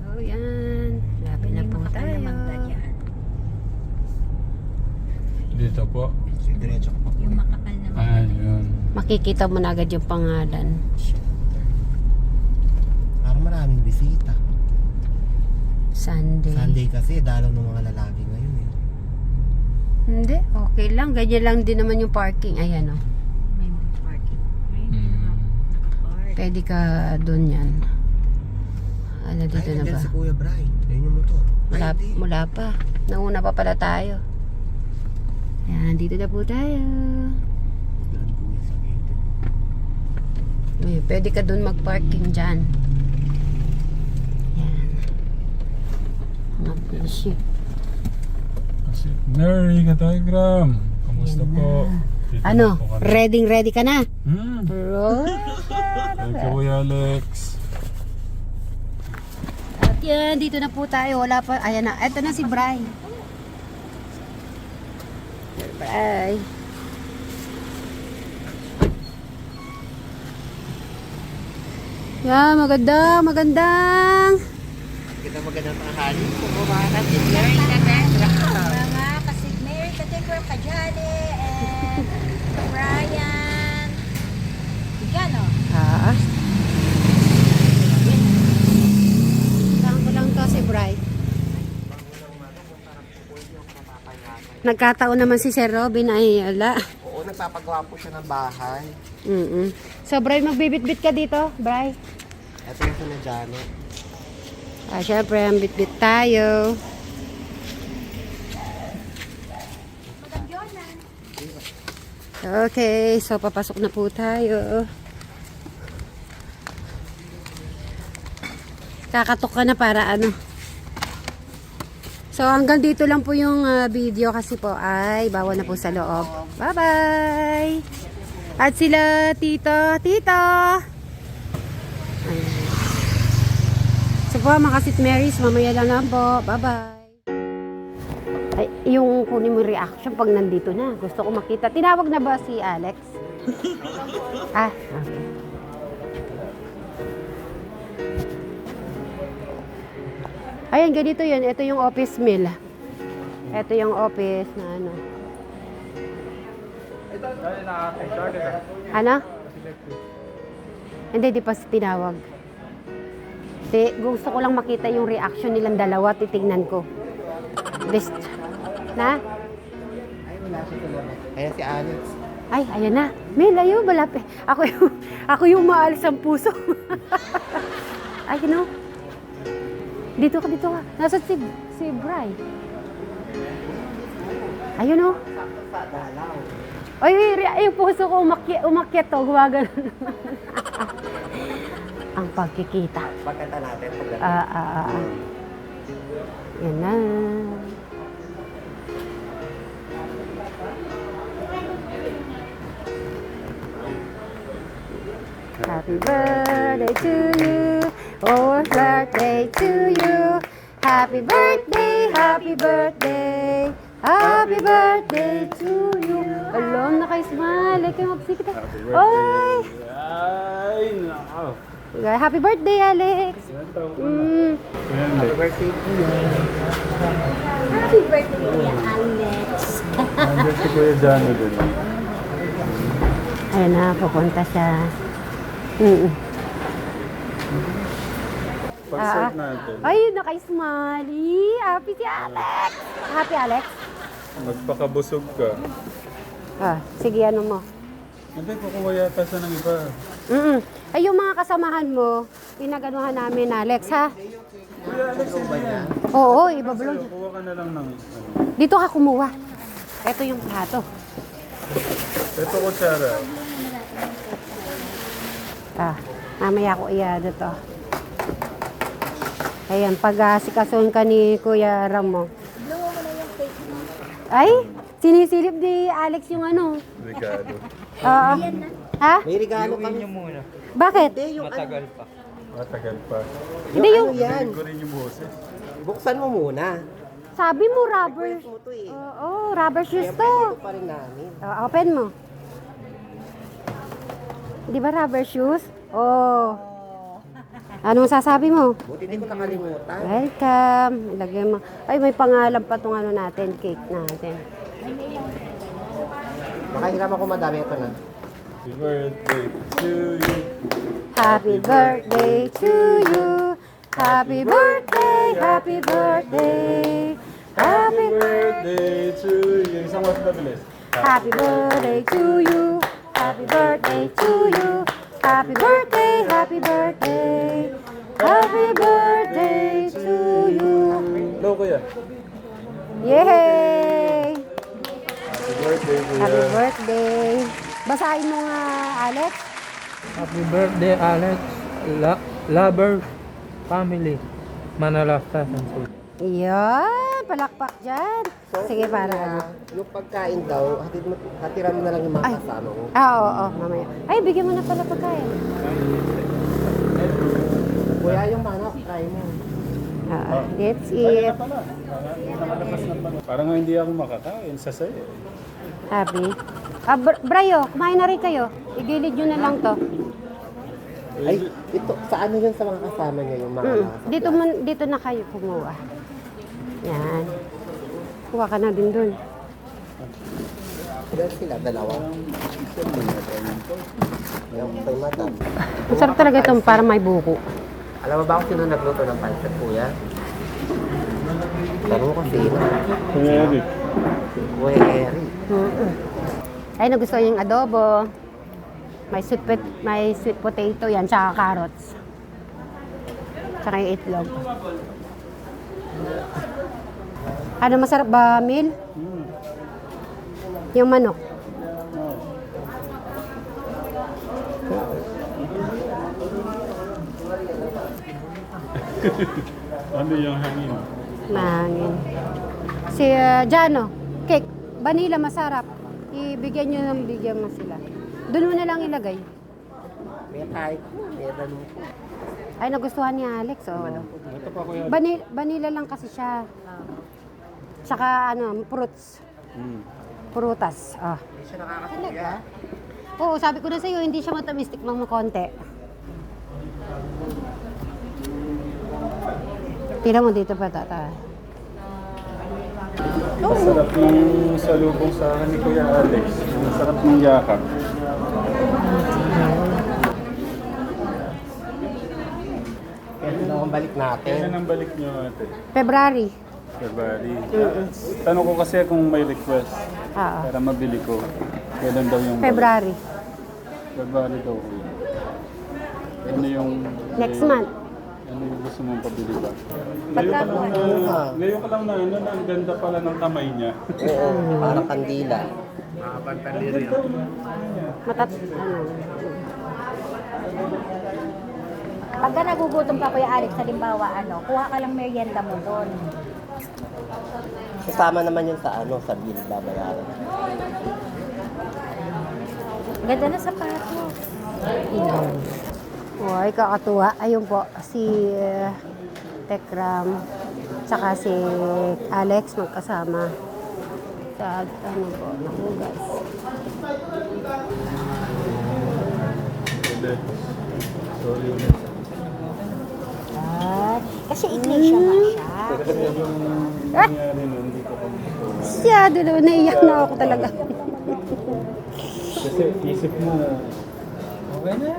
So, yan. Lapit na po tayo. Dito po. Diretso ka pa. Yung makapal na Ayun. Makikita mo na agad yung pangalan. Parang maraming bisita. Sunday. Sunday kasi, dalaw ng mga lalaki ngayon eh. Hindi, okay lang. Ganyan lang din naman yung parking. Ayan, oh. may parking. May Mm. nakapark. Pwede ka doon yan. Ano dito Ay, na nandyan ba? si Kuya Bray. Ayun yung motor. Mula, Ay, hindi. mula pa. Nauna pa pala tayo. Yan, dito na po tayo. Doon, Kuya, sa gate. May, pwede ka doon mag-parking dyan. Yan. Mga fish. Kasi, Mary, Katagram. Kamusta Yan po? na. Dito Ano? na po kami. Ready ka na? Hmm. Bro. Thank you, Kuya Alex. At yan, dito na po tayo. Wala pa. Ayan na. Eto na si Bri. Bri. Yan, magandang. Kita magandang tanghali. Mary Mga kasig Mary Katikram Kajali and Brian. Yan o. Ah. Saan ko lang to si Bri. Nagkataon naman si Sir Robin ay ala. Oo, nagpapagawa po siya ng bahay. So Bri, magbibitbit ka dito, Bri. Ito yung sa Janet. Ah, syempre, ang bitbit tayo. Okay, so papasok na po tayo. Kakatok ka na para ano. So hanggang dito lang po yung video kasi po ay bawal na po sa loob. Bye-bye! At sila tito. Ayan. So po mga St. Mary's, mamaya lang po. Bye-bye! Ay, yung kunin mo reaction pag nandito na. Gusto ko makita. Tinawag na ba si Alex? Ah, okay. Ayan, ganito yun. Ito yung office mill. Ito yung office na ano. Ano? Hindi, di pa tinawag. Gusto ko lang makita yung reaction nilang dalawa. Titignan ko. Best. Na? Ay, wala siya talaga. Ayan si Alex. Ay, ayan na. Mel, ayaw, malapit. Ako yung maalis ang puso. Ay, no? Dito ka. Nasaan si Bri? Ayun, oh. Ay, yung puso ko umakyat to. Gumagano. Ang pagkikita. Pagkanta natin. Yan na. Happy birthday to you. Oh, birthday to you. Happy birthday, happy birthday. Happy birthday to you. Alam, naka-smile. Ikaw magsikita. Oy! Ay, nako. Happy birthday, Alex. Happy birthday to you. Happy birthday, Kuya Alex. Nandiyan si Kuya Jano din. Ayan na, pupunta siya. Pag-serve natin. Ay, naka-smiley. Happy si Alex. Happy, Alex? Magpakabusog ka. Ah, sige, ano mo? Hindi, kukuha yata siya ng iba. Ay, yung mga kasamahan mo, pinaganuhan namin, Alex, ha? Kuya Alex, hindi yan. Oo, ibablog. Kuha ka na lang ng... Dito ka kumuha. Ito yung plato. Ito kutsara. Ah, mamaya ko iyan to. Ayan, pag-asikasuhin ka ni Kuya Ramo. Ay, sinisilip ni Alex yung ano. Regalo. Oo. Ha? May regalo kami. Bakit? Hindi, yung Matagal pa. Hindi yung... ano yan. Hindi ko rin yung boses. Buksan mo muna. Sabi mo rubber. Request mo to eh. Oo, rubber shoes Siyempre, to. ito pa rin namin. Open mo. Di ba rubber shoes? Oh. Ano masasabi mo? Buti hindi ko nakalimutan. Welcome. Ilagay mo. Ay, may pangalan pa tong ano natin, cake natin. Makahiram ako madami ito na. Happy birthday to you. Happy birthday to you. Happy birthday, happy birthday. Happy birthday to you. Isang mas mabilis. Happy birthday to you. Happy birthday to you. Happy birthday, happy birthday. Happy birthday to you. Hello, kuya. Yay! Happy birthday, kuya. Happy birthday. Basahin mo nga, Alex. Happy birthday, Alex. Lover family. Manalasta. Iyan, palakpak dyan. Sige, para ano. Yung pagkain daw, hatiran mo na lang yung mga Ay. kasama ko. Oo, mamaya. Ay, bigyan mo na pala pagkain. Kuya, yung manok, try mo. That's it. Parang nga hindi ako makakain sa sayo. Happy. Brayo, kumain na rin kayo. Igilid nyo na lang to. Ay, ito, sa ano yun sa mga kasama niya, yung mga nasa Dito na kayo kumuha. Yan. Kuha ka na din dun. Ilan sila? Dalawa? Yung kay madam. Ang sarap talaga itong para may buko. Alam mo ba kung sino nagluto ng pancit, kuya? Tanong ko sino? Kuya Eric. Kuya Eric. Ay, nagustuhan yung adobo. May sweet potato yan, tsaka carrots. Tsaka yung itlog. Ano, masarap ba, Mil? Yung manok. Ano yung hangin? Mahangin. Si Jano, cake. Vanilla, masarap. Ibigyan nyo ng bigyan mo sila. Doon mo na lang ilagay. May kahit, may dalong. Ay, nagustuhan ni Alex, oh. Ito pa, kuya. Vanilla lang kasi siya. Tsaka, fruits. Prutas. Ah. Hindi siya nakakasuya. Oo, sabi ko na sa'yo, hindi siya matamistik mang konti. Tira mo dito pa, tata. Masarap yung salubong sa akin ni Kuya Alex. Masarap yung yakap. Kaya tinawang balik natin. Kailan ang balik niyo, ate? February. February. Tanong ko kasi kung may request Oo. para mabili ko. Kailan daw yung balik? February. February daw, kuya. Ano yung... Next month. Ano yung gusto mong pabili ba? Pagka Ngayon ko lang na ang ganda pala ng kamay niya. Oo, parang kandila. Pagka nagugutom ka, Kuya Alex, halimbawa, kuha ka lang merienda mo doon. Kasama naman yun sa bill, babayaran. Ganda na sapatos. Uy, kakatuwa. Ayun po, si Tekram, tsaka si Alex magkasama. Sa, nakugas. Sorry. Kasi iglesia nga siya. Kasi yung nangyari nun, hindi ko kung Siya, doon, naiyak na ako talaga. Kasi isip mo, okay na.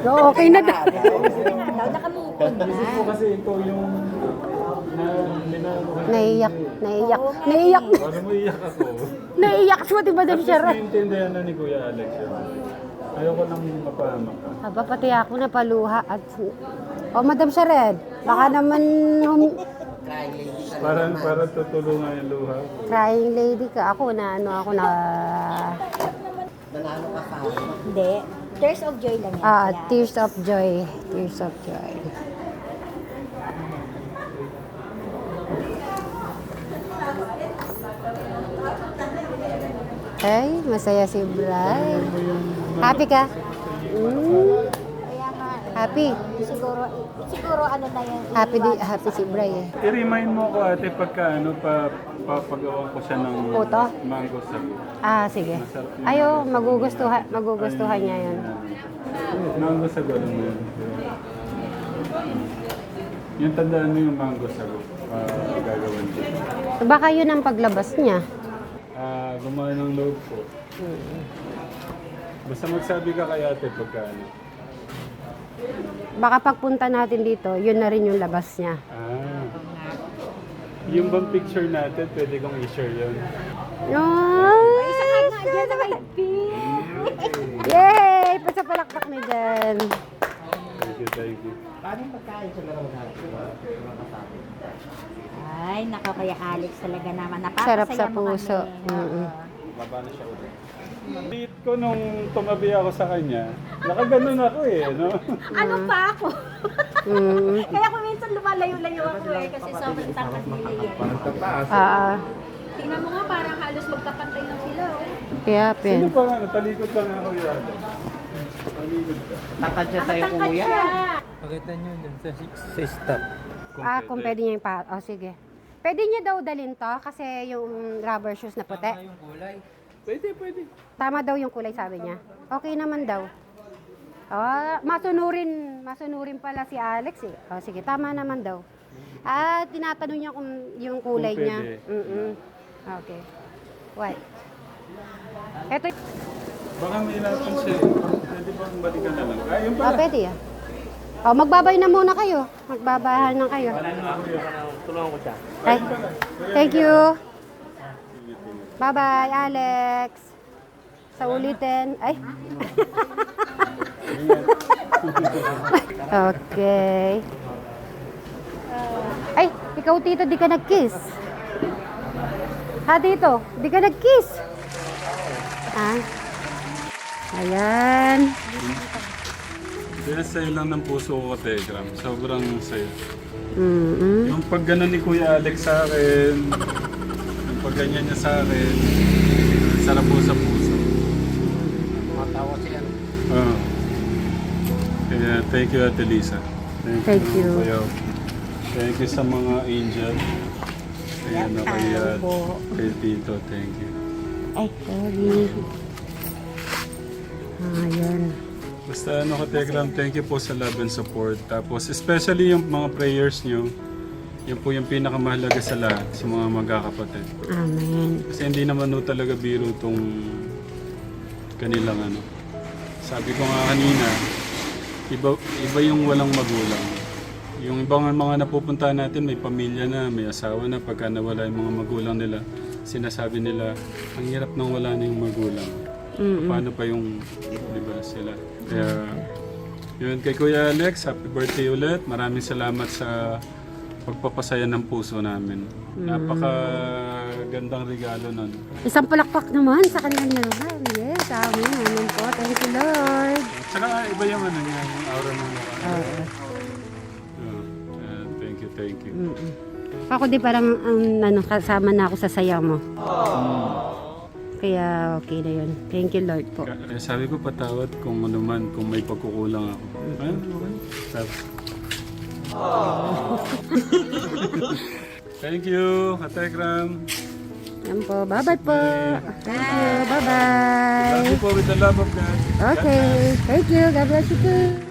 Okay na daw. Daw nakamukod na. Isip ko kasi ito yung Naiyak. Paano mo iyak ako? Naiyak siya, diba din siya? Naiintindihan na ni Kuya Alex yun. Ayoko lang mapahamak ka. Aba, pati ako napaluha at... Oh, Madam Shared, baka naman Para tutulungan yung luha. crying lady ka. Ako na, ako na... Nanalo ka sa Hindi. Tears of joy lang yan. Kuya. Tears of joy. Tears of joy. Ay, masaya si Bri. Happy ka? Kaya nga, Happy. siguro ano na yan. Happy si Bri eh. I-remind mo ko ate pagka papagawa ko siya ng Puto? mango sago. Sige. Masarap yun. Ayo, magugustuhan niya yun. Mango sago lang mo yun. Yung tandaan mo yung mango sa roof. Gagawin ko. Baka yun ang paglabas niya. Gumawa ng loob ko. Basta magsabi ka kay ate pagka ano. Baka pagpunta natin dito, yun na rin yung labas niya. Yung bang picture natin, pwede kong i-share yun. Isa ka nga dyan na may Yay! Pasapalakpak na dyan. Thank you, thank you. Paano yung pagkain sa laro natin? Mga kasama. Ay, nako Kuya Alex talaga naman. Sarap Napapasaya sa mo puso. kami. Mm-mm. Baba na siya ulit. Liit ko nung tumabi ako sa kanya, nakaganon ako eh, no? Ano pa ako? Mm. Kaya kung minsan lumalayo-layo ako eh, kasi sobrang takas nila eh. Parang tapaas. Tingnan mo nga, parang halos magkapantay lang sila oh. Kaya, Pen. Sino pa nga, talikod lang ako yata. Talikod ka. Tatad siya sa'yo, Matangkad kuya. siya. Pakita nyo dyan sa stop. Kung pwede niya yung sige. Pwede niya daw dalhin to kasi yung rubber shoes na puti. Yung kulay. Pwede, pwede. Tama daw yung kulay, sabi niya. Okay naman daw. Masunurin pala si Alex eh. Sige, tama naman daw. Tinatanong niya kung yung kulay Kung niya. pwede. Okay. White. Ito. Baka may lapon siya eh. Pwede bang balikan na lang? Yung pala. Pwede ah. Magbabay na muna kayo. Magbabahan na kayo. Tulungan ko siya. Ay, thank you. Bye-bye, Alex. Sa ulitin. Ay. Okay. Ay, ikaw tito, di ka nag-kiss. Ha, dito? Di ka nag-kiss. Ayan. Kaya sa'yo lang ng puso ko, Telegram. Sobrang sayo. Mm-mm. Yung pag gano'n ni Kuya Alex sa akin, yung pag ganyan niya sa akin, sarap po sa puso. Matawa siya. Kaya thank you, Ate Lisa. Thank you. Kuya. Thank you sa mga angel. Kaya na kay Tito, thank you. Ay, sorry. Ayan. Basta ano ka, Telegram, thank you po sa love and support. Tapos especially yung mga prayers nyo, yun po yung pinakamahalaga sa lahat, sa mga magkakapatid. Amen. Kasi hindi naman no talaga biro tong kanilang ano. Sabi ko nga kanina, iba yung walang magulang. Yung ibang mga napupuntahan natin, may pamilya na, may asawa na, pagka nawala yung mga magulang nila, sinasabi nila, ang hirap nang wala na yung magulang. Paano pa yung, di ba, sila. Kaya, yun, kay Kuya Alex, happy birthday ulit. Maraming salamat sa pagpapasaya ng puso namin. Napakagandang regalo nun. Isang palakpak naman sa kanilang naman. Yes, amen. Amen po. Thank you, Lord. Tsaka iba yung ano niya, yung aura ng mukha. Thank you. Ako di parang kasama na ako sa saya mo. Kaya okay na yun. Thank you, Lord po. Kaya sabi ko patawad kung ano man, kung may pagkukulang ako. Ayun, okay. Tapos. Thank you, Kategram. Yan po. Bye-bye po. Thank you. Bye-bye. Love you po with the love of God. Okay. Thank you. God bless you too.